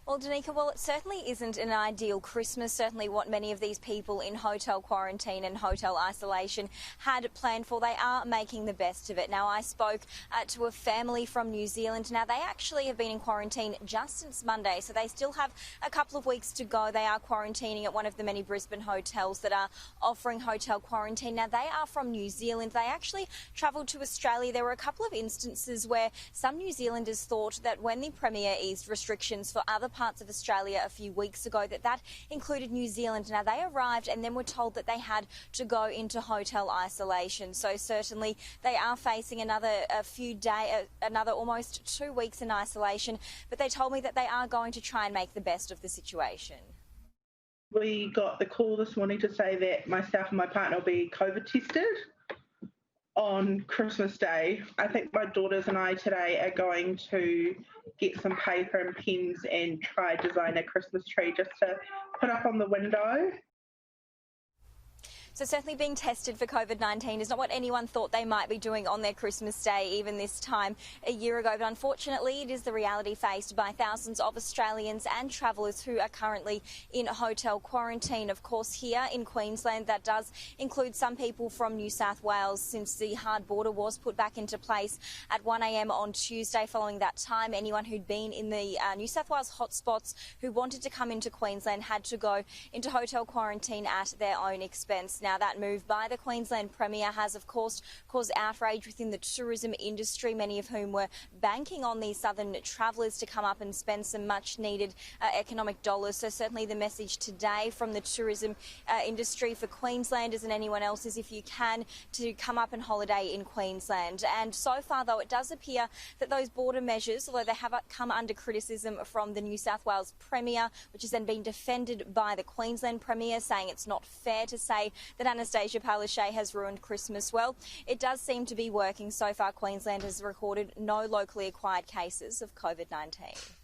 Well, Danica, well, it certainly isn't an ideal Christmas, certainly what many of these people in hotel quarantine and hotel isolation had planned for. They are making the best of it. Now, I spoke to a family from New Zealand. Now, they actually have been in quarantine just since Monday, so they still have a couple of weeks to go. They are quarantining at one of the many Brisbane hotels that are offering hotel quarantine. Now, they are from New Zealand. They actually travelled to Australia. There were a couple of instances where some New Zealanders thought that when the Premier eased restrictions for other parts of Australia a few weeks ago, that included New Zealand. Now, they arrived and then were told that they had to go into hotel isolation. So certainly they are facing another almost 2 weeks in isolation. But they told me that they are going to try and make the best of the situation. We got the call this morning to say that myself and my partner will be COVID tested on Christmas Day. I think my daughters and I today are going to get some paper and pens and try design a Christmas tree just to put up on the window. So certainly being tested for COVID-19 is not what anyone thought they might be doing on their Christmas Day, even this time a year ago. But unfortunately, it is the reality faced by thousands of Australians and travellers who are currently in hotel quarantine. Of course, here in Queensland, that does include some people from New South Wales, since the hard border was put back into place at 1 a.m. on Tuesday. Following that time, anyone who'd been in the New South Wales hotspots who wanted to come into Queensland had to go into hotel quarantine at their own expense. Now, that move by the Queensland Premier has, of course, caused outrage within the tourism industry, many of whom were banking on these southern travellers to come up and spend some much-needed economic dollars. So certainly the message today from the tourism industry for Queenslanders and anyone else is, if you can, to come up and holiday in Queensland. And so far, though, it does appear that those border measures, although they have come under criticism from the New South Wales Premier, which has then been defended by the Queensland Premier, saying it's not fair to say that Annastacia Palaszczuk has ruined Christmas. Well, it does seem to be working. So far, Queensland has recorded no locally acquired cases of COVID-19.